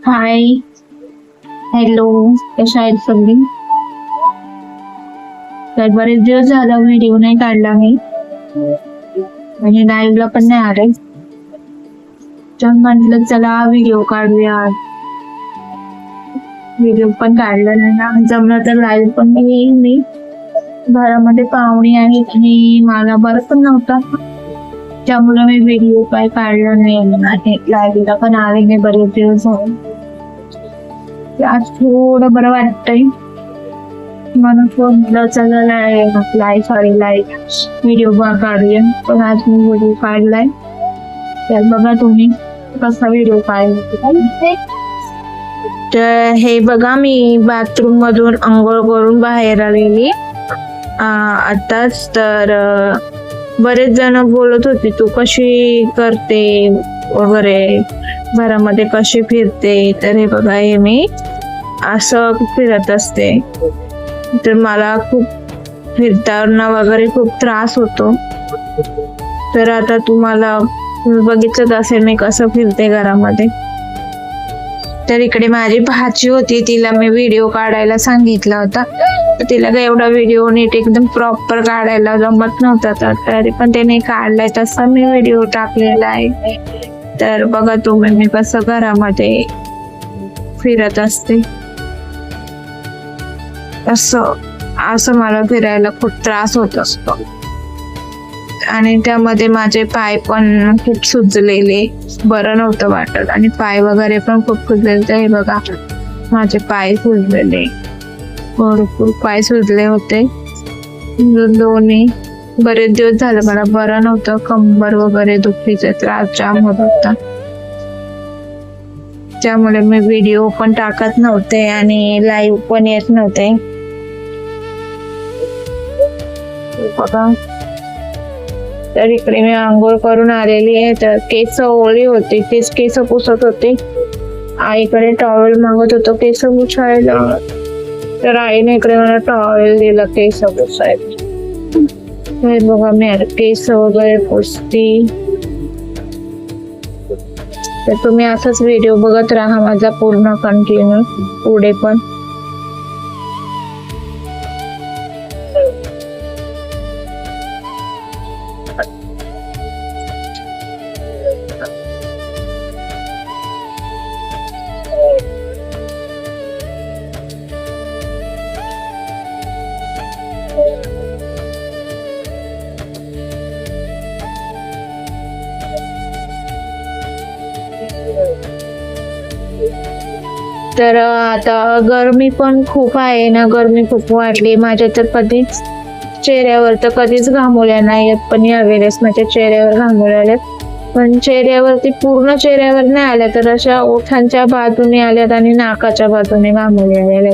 हाय, hello, कशा आहेत सगळी? तर बरेच दिवस झाला व्हिडिओ नाही काढला मी, म्हणजे लाईव्हला पण नाही आले. तर म्हटलं चला व्हिडिओ काढूया. व्हिडिओ पण काढला नाही ना, जमलं तर लाईव्ह पण येईन मी. घरामध्ये पाहुणे आहेत आणि मला बरं पण नव्हतं, त्यामुळे मी व्हिडिओ काय काढला नाही. लाईव्हला पण आले नाही बरेच दिवस झाले. आज थोडं बरं वाटतंय म्हणून फोन चला लाईव्ह व्हिडिओ काढूया. पण आज मी व्हिडिओ काढलाय, तर बघा तुम्ही कसा व्हिडिओ काढला. तर हे बघा, मी बाथरूम मधून आंघोळ करून बाहेर आलेली आताच. तर बरेच जण बोलत होते तू कशी करते वगैरे, घरामध्ये कशी फिरते. तर हे बघा, हे मी असं फिरत असते. तर मला खूप फिरताना वगैरे खूप त्रास होतो. तर आता तुम्हाला बघितलं असेल मी कसं फिरते घरामध्ये. तर इकडे माझी भाची होती, तिला मी व्हिडिओ काढायला सांगितला होता. तिला काय एवढा व्हिडिओ नीट एकदम प्रॉपर काढायला जमत नव्हता, तरी पण त्याने काढलाय तसा मी व्हिडिओ टाकलेला आहे. तर बघा तुम्ही मी कसं घरामध्ये फिरत असते. असं मला फिरायला खूप त्रास होत असतो आणि त्यामध्ये माझे पाय पण खूप सुजलेले, बरं नव्हतं वाटत आणि पाय वगैरे पण खूप सुजलेले. हे बघा, माझे पाय सुजलेले, भरपूर पाय सुजले होते दोन्ही. बरेच दिवस झाले मला बरं नव्हतं, कंबर वगैरे दुखीचा त्रास जाम होत होता. त्यामुळे मी व्हिडिओ पण टाकत नव्हते आणि लाईव्ह पण येत नव्हते. बघा, तर इकडे मी आंघोळ करून आलेली आहे. तर केस ओली होती, तेच केस पुसत होते. आईकडे टॉवेल मागत होतो केस पुसायला, तर आईने इकडे मला टॉवेल दिला केस पुसायला. हे बघा, मी केस वगैरे पुसते. तर तुम्ही असाच व्हिडिओ बघत राहा माझा पूर्ण कंटिन्यू पुढे पण. तर आता गरमी पण खूप आहे ना, गरमी खूप वाढली. माझ्या तर कधीच चेहऱ्यावर तर कधीच घामोळ्या नाही आहेत, पण यावेळेस माझ्या चेहऱ्यावर घामोळ्या आल्यात. पण चेहऱ्यावरती पूर्ण चेहऱ्यावर नाही आल्या, तर अशा ओठांच्या बाजूने आल्यात आणि नाकाच्या बाजूने घामोळ्या आल्या.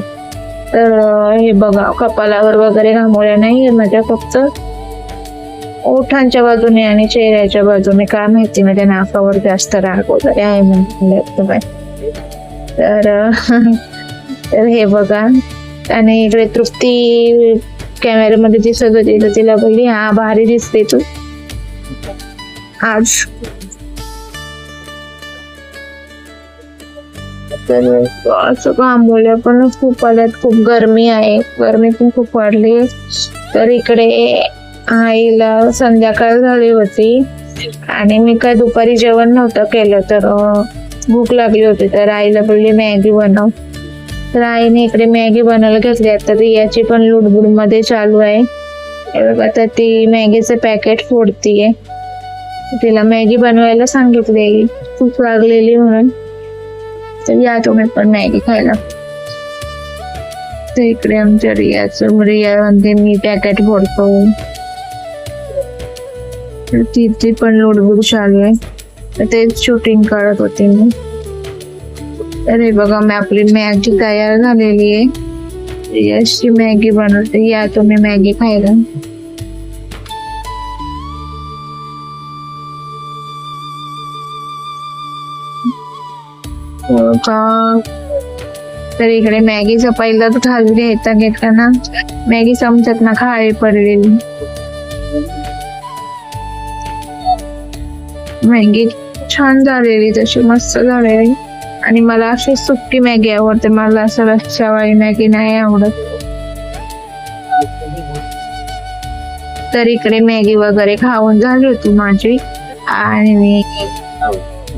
तर हे बघा, कपालावर वगैरे घामोळ्या नाही माझ्या, फक्त ओठांच्या बाजूने आणि चेहऱ्याच्या बाजूने. काय माहिती, माझ्या नाकावर जास्त राग वगैरे आहे म्हणजे. तर हे बघा, आणि इकडे तृप्ती कॅमेऱ्यामध्ये दिसत होती, तर तिला बोलली हा भारी दिसते तू आज. तर असं घामोळ्या पण खूप आल्यात, खूप गरमी आहे, गरमी पण खूप वाढली. तर इकडे आईला संध्याकाळ झाली होती आणि मी काय दुपारी जेवण नव्हतं केलं, तर भूक लागली होती. तर आईला बोलली मॅगी बनव. तर आईने इकडे मॅगी बनवायला घेतली. आता रियाची पण लुडबुड मध्ये चालू आहे. आता ती मॅगीचं पॅकेट फोडतीये. तिला मॅगी बनवायला सांगितलेली, भूक लागलेली म्हणून. तर या तुम्ही पण मॅगी खायला. तर इकडे आमच्या रिया म्हणते मी पॅकेट फोडतो. ती पण लुडबुड चालू आहे, तर तेच शूटिंग करत होते मी. अरे बघा, मी आपली मॅगी तयार झालेली आहे. अशी मॅगी बनवते, या तुम्ही मॅगी खायला. तर इकडे मॅगीचा पहिला घास घ्यायचा, घेताना मॅगी चमच्यात ना खाली पडलेली. मॅगी छान झालेली, तशी मस्त झालेली. आणि मला अशी सुक्की मॅगी आवडते, मला असं रस्सावाळी मॅगी नाही आवडत. तर इकडे मॅगी वगैरे खाऊन झाली होती माझी, आणि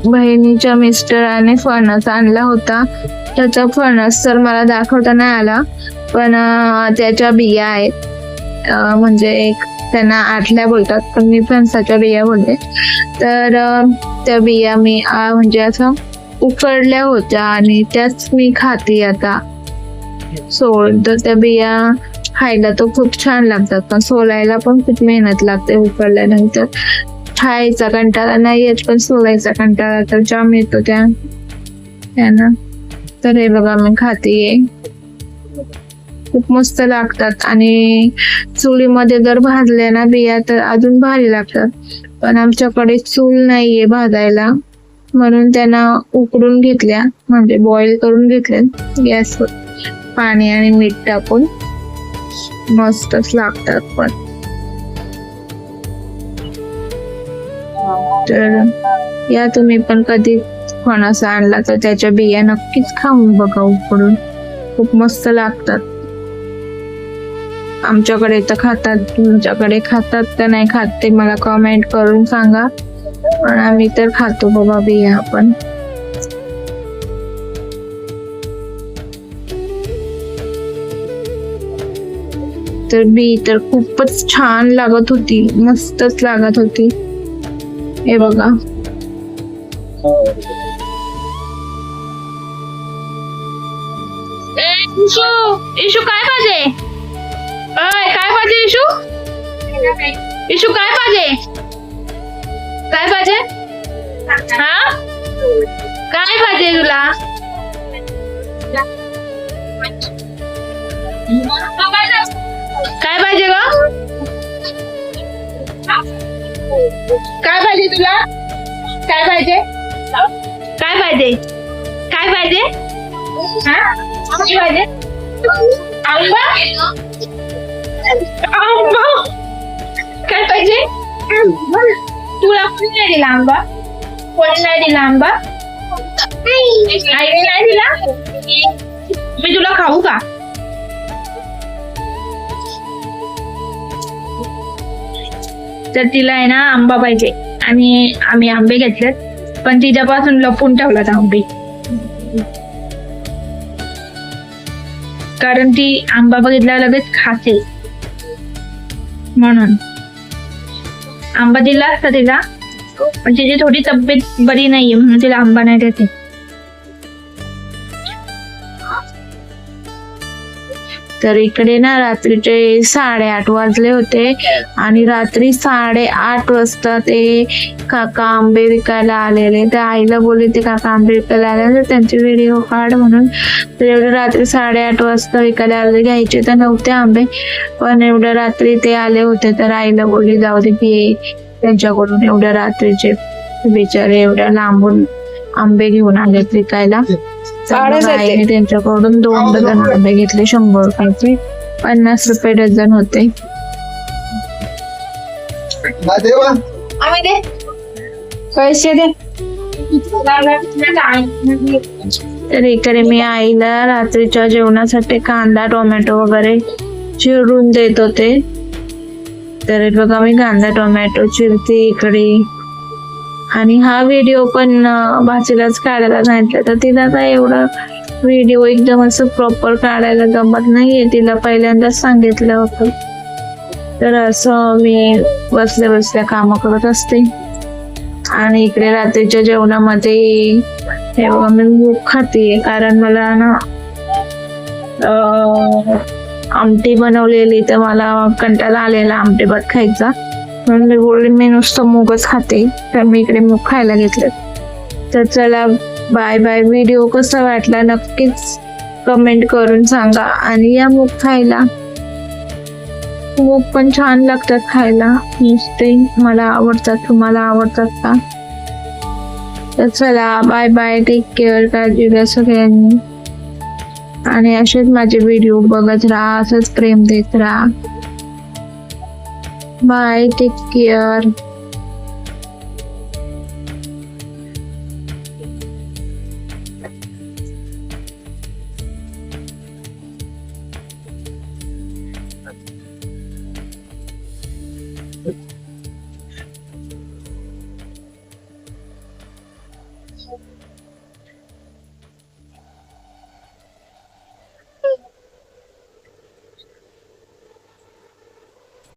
बहिणीच्या मिस्टराने फणस आणला होता. त्याचा फणस तर मला दाखवता नाही आला, पण त्याच्या बिया आहेत, म्हणजे एक त्यांना आटल्या बोलतात, पण मी फणसाच्या बिया बोलते. तर त्या बिया मी म्हणजे असं उकडल्या होत्या आणि त्याच मी खाते आता सोल. तर त्या बिया खायला तर खूप छान लागतात, पण सोलायला पण खूप मेहनत लागते उकडल्यानंतर. खायचा कंटाळा नाही येत, पण सोलायचा कंटाळा तर जाम येतो त्यानं. तर हे बघा मी खातीये, खूप मस्त लागतात. आणि चुलीमध्ये जर भाजल्या ना बिया तर अजून भारी लागतात, पण आमच्याकडे चूल नाहीये भाजायला, म्हणून त्यांना उकडून घेतल्या, म्हणजे बॉईल करून घेतल्या गॅसवर पाणी आणि मीठ टाकून. मस्तच लागतात पण. तर या तुम्ही पण कधी फणस आणला तर त्याच्या बिया नक्कीच खाऊन बघा उकडून, खूप मस्त लागतात. आमच्याकडे तर खातात, तुमच्याकडे खातात का नाही खात ते मला कमेंट करून सांगा, पण आम्ही तर खातो बाबा बिया पण. तर बी तर खूपच छान लागत होती, मस्तच लागत होती. हे बघा इशू काय पाहिजे? काय पाहिजे इशू? इशू काय पाहिजे? काय पाहिजे? हा काय पाहिजे तुला? काय पाहिजे ग? काय पाहिजे तुला? काय पाहिजे? काय पाहिजे? काय पाहिजे? हा काय पाहिजे? आंबा? आंबा काय पाहिजे? तुला कोणी नाही दिला आंबा? कोणी नाही दिला आंबा? आईने नाही दिला? मी तुला खाऊ का? तर तिला आहे ना आंबा पाहिजे, आणि आम्ही आंबे घेतलेत, पण तिच्यापासून लपून ठेवलात आंबे, कारण ती आंबा बघितल्यावर लगेच खाते, म्हणून आंबा दिला असता तिला, पण तिची थोडी तब्येत बरी नाहीये म्हणून तिला आंबा नाही देते. तर इकडे ना रात्रीचे 8:30 वाजले होते, आणि रात्री 8:30 वाजता ते काका आंबे विकायला आलेले. त्या आईला बोलले ते काका आंबे विकायला आले, त्यांचे व्हिडिओ काढ म्हणून. तर एवढ्या रात्री 8:30 वाजता विकायला आले, घ्यायचे तर नव्हते आंबे, पण एवढ्या रात्री ते आले होते. तर आईला बोलली जाऊ दे की त्यांच्याकडून एवढ्या रात्रीचे बिचारे एवढ्या लांबून आंबे घेऊन आलेत विकायला. आईने त्यांच्याकडून 2 डझन आंबे घेतले, 100 रुपयाचे, 50 रुपये डझन होते. पैसे दे. तर इकडे मी आईला रात्रीच्या जेवणासाठी कांदा टोमॅटो वगैरे चिरून देत होते. तर बघा मी कांदा टोमॅटो चिरते इकडे, आणि हा व्हिडिओ पण भाचीलाच काढायला सांगितलं, तर तिला काय एवढा व्हिडिओ एकदम असं प्रॉपर काढायला जमत नाहीये, तिला पहिल्यांदाच सांगितलं होतं. तर असं मी बसल्या बसल्या काम करत असते. आणि इकडे रात्रीच्या जेवणामध्ये हे बघा मी मूग खाते, कारण मला ना आमटी बनवलेली, तर मला कंटाळा आलेला आमटी भात खायचा, म्हणून मी बोलले मी नुसतं मूगच खाते. तर मी इकडे मूग खायला घेतलं. तर चला बाय बाय. व्हिडिओ कसा वाटला नक्कीच कमेंट करून सांगा, आणि या मूग खायला. मूग पण छान लागतात खायला, नुसते मला आवडतात. तुम्हाला आवडतात का? तर चला बाय बाय, टेक केअर, काळजी घ्या सगळ्यांनी, आणि असेच माझे व्हिडिओ बघत राहा, असंच प्रेम देत राहा. Bye, take care. आहे